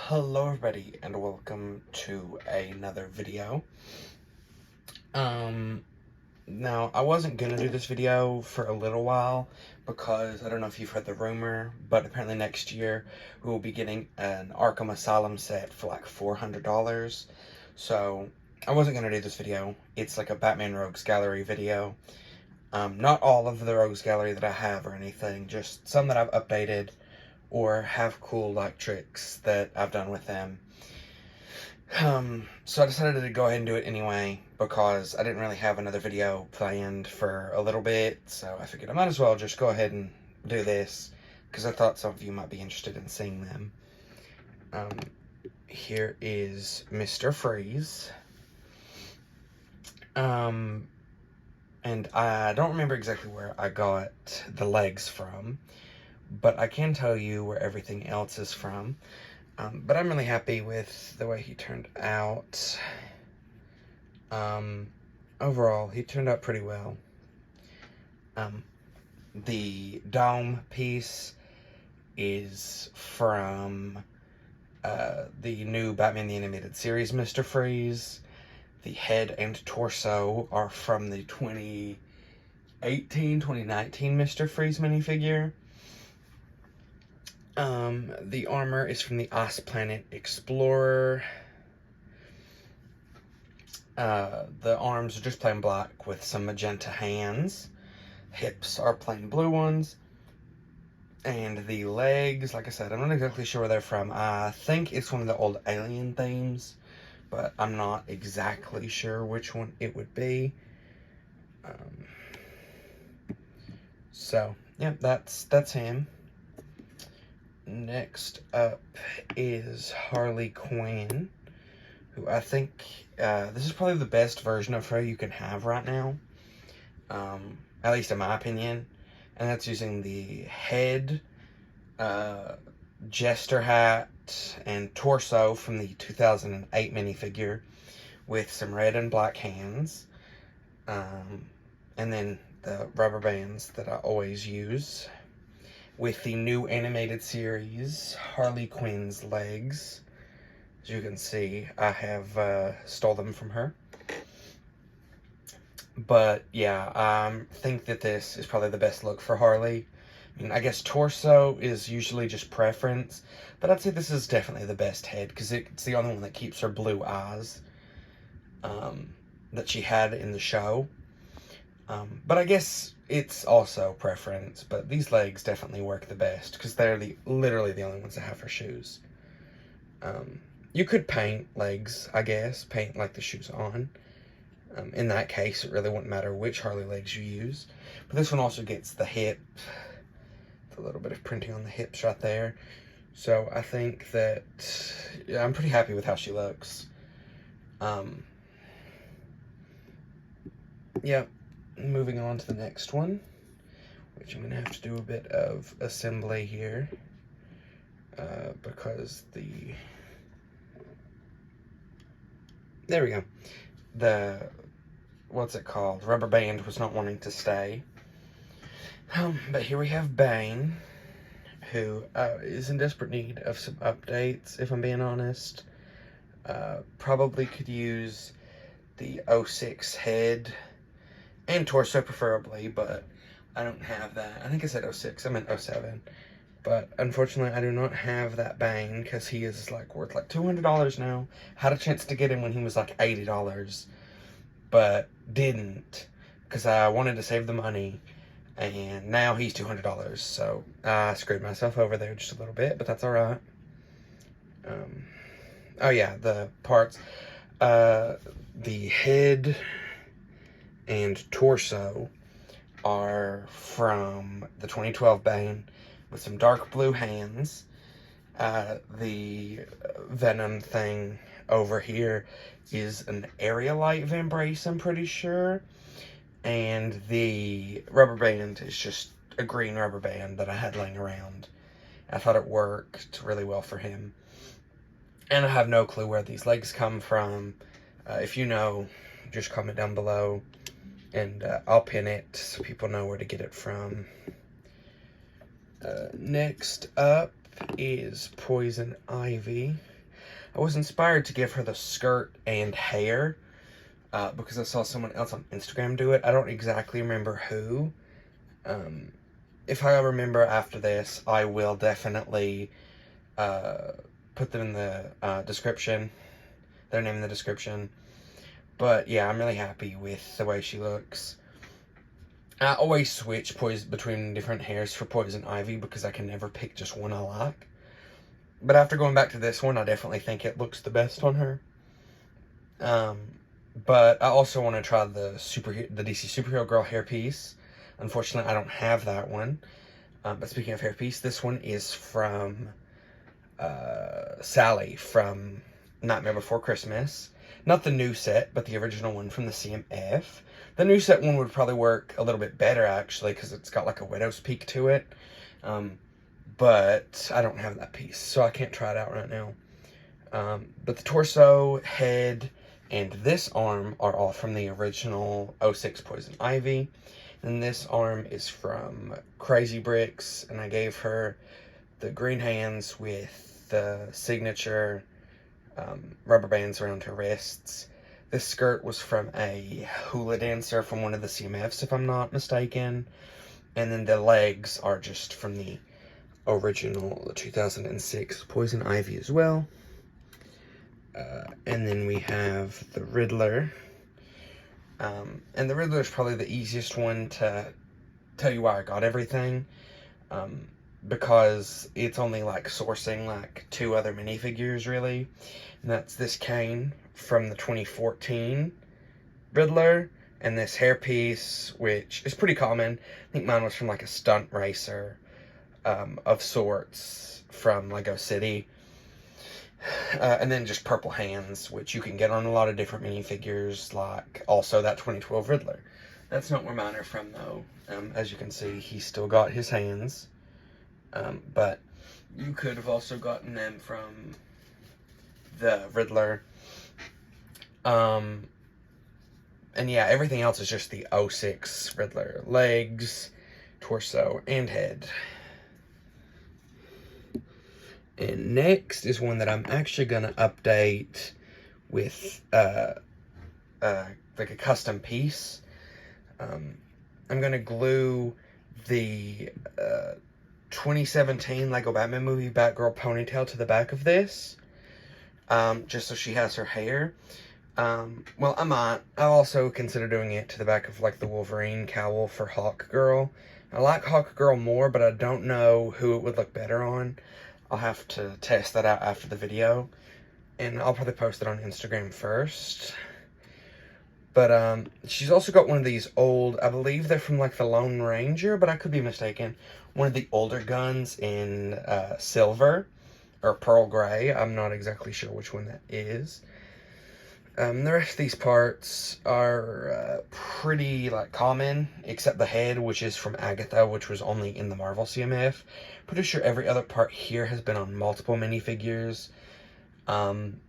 Hello everybody and welcome to another video. Now I wasn't gonna do this video for a little while because I don't know if you've heard the rumor, but apparently next year we will be getting an Arkham Asylum set for like $400. So I wasn't gonna do this video. It's like a Batman Rogues Gallery video. Not all of the Rogues Gallery that I have or anything, just some that I've updated or have cool like tricks that I've done with them. So I decided to go ahead and do it anyway because I didn't really have another video planned for a little bit, so I figured I might as well just go ahead and do this because I thought some of you might be interested in seeing them. Here is Mr. Freeze. And I don't remember exactly where I got the legs from, but I can tell you where everything else is from. But I'm really happy with the way he turned out. Overall, he turned out pretty well. The dome piece is from the new Batman the Animated Series Mr. Freeze. The head and torso are from the 2018-2019 Mr. Freeze minifigure. The armor is from the Ice Planet Explorer. The arms are just plain black with some magenta hands. Hips are plain blue ones. And the legs, like I said, I'm not exactly sure where they're from. I think it's one of the old Alien themes, but I'm not exactly sure which one it would be. So, yeah, that's him. Next up is Harley Quinn, who I think this is probably the best version of her you can have right now, at least in my opinion, and that's using the head, jester hat, and torso from the 2008 minifigure with some red and black hands, and then the rubber bands that I always use. With the new animated series, Harley Quinn's legs. As you can see, I have stole them from her. But yeah, I think that this is probably the best look for Harley. I mean, I guess torso is usually just preference, but I'd say this is definitely the best head because it's the only one that keeps her blue eyes that she had in the show. But I guess it's also preference, but these legs definitely work the best because they're literally the only ones that have her shoes. You could paint legs, I guess, paint like the shoes on. In that case, it really wouldn't matter which Harley legs you use. But this one also gets the hip, a little bit of printing on the hips right there. So I think that, yeah, I'm pretty happy with how she looks. Yeah. Moving on to the next one, which I'm going to have to do a bit of assembly here, because there we go, what's it called, rubber band was not wanting to stay. But here we have Bane, who is in desperate need of some updates, if I'm being honest. Probably could use the 06 head, and torso preferably, but I don't have that. I think I said 06, I meant 07. But unfortunately, I do not have that Bane because he is like worth like $200 now. Had a chance to get him when he was like $80, but didn't because I wanted to save the money. And now he's $200, so I screwed myself over there just a little bit, but that's all right. Oh yeah, the parts. The head and torso are from the 2012 Bane with some dark blue hands. The Venom thing over here is an area light Vambrace, I'm pretty sure. And the rubber band is just a green rubber band that I had laying around. I thought it worked really well for him. And I have no clue where these legs come from. If you know, just comment down below. And I'll pin it so people know where to get it from. Next up is Poison Ivy. I was inspired to give her the skirt and hair because I saw someone else on Instagram do it. I don't exactly remember who. If I remember after this, I will definitely put them in the description, their name in the description. But yeah, I'm really happy with the way she looks. I always switch between different hairs for Poison Ivy because I can never pick just one I like. But after going back to this one, I definitely think it looks the best on her. But I also want to try the DC Superhero Girl hairpiece. Unfortunately, I don't have that one. But speaking of hairpiece, this one is from Sally from Nightmare Before Christmas. Not the new set, but the original one from the CMF. The new set one would probably work a little bit better, actually, because it's got like a widow's peak to it. But I don't have that piece, so I can't try it out right now. But the torso, head, and this arm are all from the original 06 Poison Ivy. And this arm is from Crazy Bricks, and I gave her the green hands with the signature rubber bands around her wrists. This skirt was from a hula dancer from one of the CMFs, if I'm not mistaken. And then the legs are just from the original 2006 Poison Ivy as well. And then we have the Riddler. And the Riddler is probably the easiest one to tell you why I got everything. Because it's only like sourcing like 2 other minifigures really. And that's this cane from the 2014 Riddler. And this hairpiece, which is pretty common. I think mine was from like a stunt racer of sorts from Lego City. And then just purple hands, which you can get on a lot of different minifigures, like also that 2012 Riddler. That's not where mine are from, though. As you can see, he's still got his hands. But you could have also gotten them from the Riddler. And yeah, everything else is just the 06 Riddler. Legs, torso, and head. And next is one that I'm actually going to update with like a custom piece. I'm going to glue the 2017 Lego Batman movie Batgirl ponytail to the back of this. Just so she has her hair. Well, I might. I'll also consider doing it to the back of like the Wolverine cowl for Hawk Girl. I like Hawk Girl more, but I don't know who it would look better on. I'll have to test that out after the video, and I'll probably post it on Instagram first. But she's also got one of these old, I believe they're from like the Lone Ranger, but I could be mistaken. One of the older guns in silver or pearl gray. I'm not exactly sure which one that is. The rest of these parts are pretty like common, except the head, which is from Agatha, which was only in the Marvel CMF. Pretty sure every other part here has been on multiple minifigures. I'm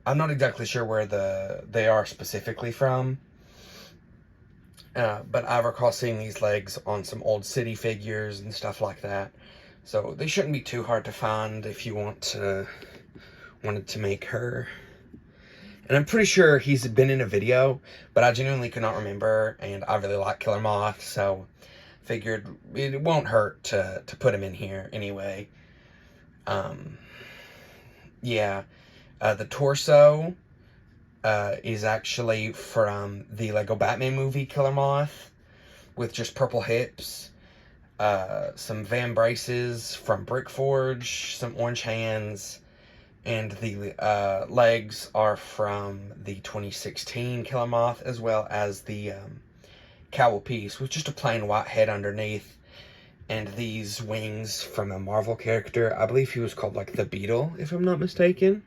not exactly sure where they are specifically from, but I recall seeing these legs on some old city figures and stuff like that. So they shouldn't be too hard to find if you wanted to make her. And I'm pretty sure he's been in a video, but I genuinely could not remember, and I really like Killer Moth, so figured it won't hurt to put him in here anyway. Yeah, the torso is actually from the Lego Batman movie Killer Moth, with just purple hips, some Van braces from Brick Forge, some orange hands, and the legs are from the 2016 Killer Moth, as well as the cowl piece with just a plain white head underneath, and these wings from a Marvel character. I believe he was called like the Beetle, if I'm not mistaken.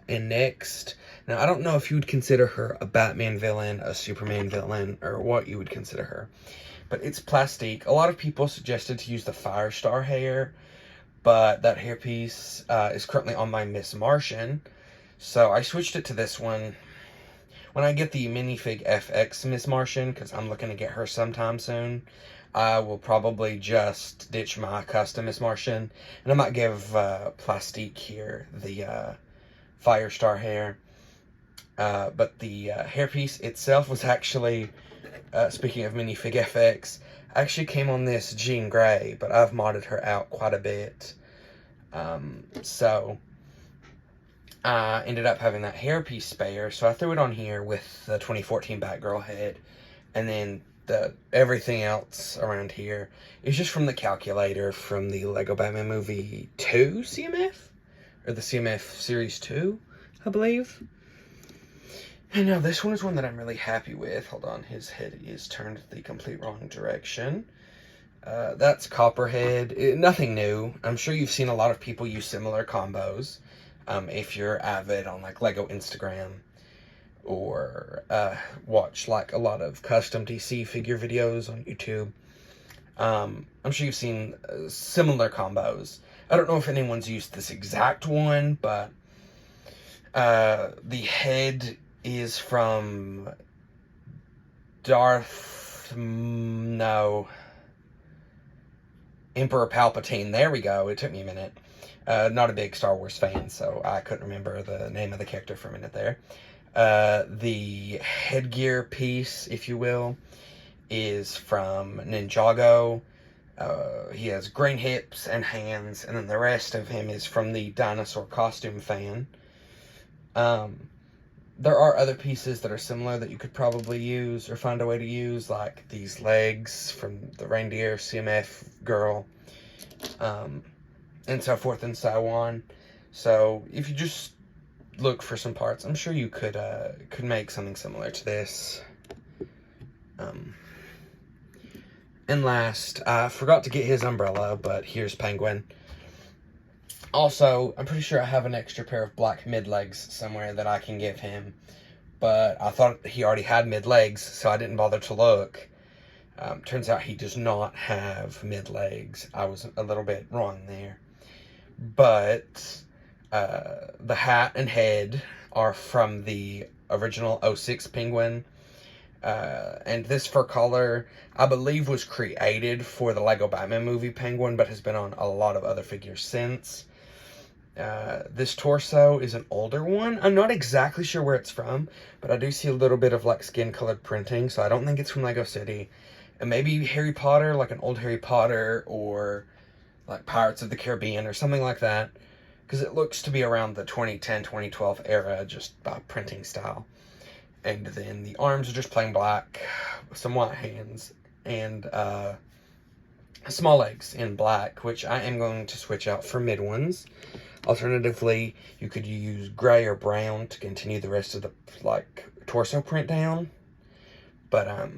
And next, now I don't know if you would consider her a Batman villain, a Superman villain, or what you would consider her, but it's plastique. A lot of people suggested to use the Firestar hair, but that hairpiece is currently on my Miss Martian, so I switched it to this one. When I get the Minifig FX Miss Martian, because I'm looking to get her sometime soon, I will probably just ditch my custom Miss Martian, and I might give Plastique here the Firestar hair. But the hairpiece itself was actually, speaking of Minifig FX, actually came on this Jean Grey, but I've modded her out quite a bit. So I ended up having that hairpiece spare, so I threw it on here with the 2014 Batgirl head, and then everything else around here is just from the calculator from the Lego Batman Movie 2 CMF, or the CMF Series 2, I believe. And now this one is one that I'm really happy with. Hold on, his head is turned the complete wrong direction. That's Copperhead. Nothing new. I'm sure you've seen a lot of people use similar combos. If you're avid on like Lego Instagram, or watch like a lot of custom DC figure videos on YouTube. I'm sure you've seen similar combos. I don't know if anyone's used this exact one, but the head is from Emperor Palpatine. There we go. It took me a minute. Not a big Star Wars fan, so I couldn't remember the name of the character for a minute there. The headgear piece, if you will, is from Ninjago. He has green hips and hands, and then the rest of him is from the Dinosaur Costume fan. There are other pieces that are similar that you could probably use or find a way to use, like these legs from the Reindeer CMF girl, and so forth and so on. So if you just look for some parts, I'm sure you could make something similar to this. And last, I forgot to get his umbrella, but here's Penguin. Also, I'm pretty sure I have an extra pair of black mid-legs somewhere that I can give him, but I thought he already had mid-legs, so I didn't bother to look. Turns out he does not have mid-legs. I was a little bit wrong there. But the hat and head are from the original 06 Penguin. And this fur color, I believe, was created for the Lego Batman movie Penguin, but has been on a lot of other figures since. This torso is an older one. I'm not exactly sure where it's from, but I do see a little bit of like skin-colored printing, so I don't think it's from Lego City. And maybe Harry Potter, like an old Harry Potter, or like Pirates of the Caribbean, or something like that. Because it looks to be around the 2010-2012 era, just by printing style. And then the arms are just plain black, with some white hands, and small legs in black, which I am going to switch out for mid ones. Alternatively, you could use gray or brown to continue the rest of the like torso print down. But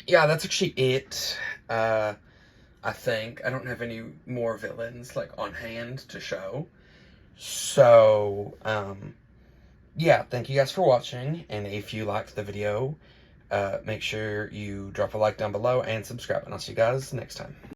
yeah, that's actually it. I think I don't have any more villains like on hand to show. So yeah, thank you guys for watching, and if you liked the video, make sure you drop a like down below and subscribe, and I'll see you guys next time.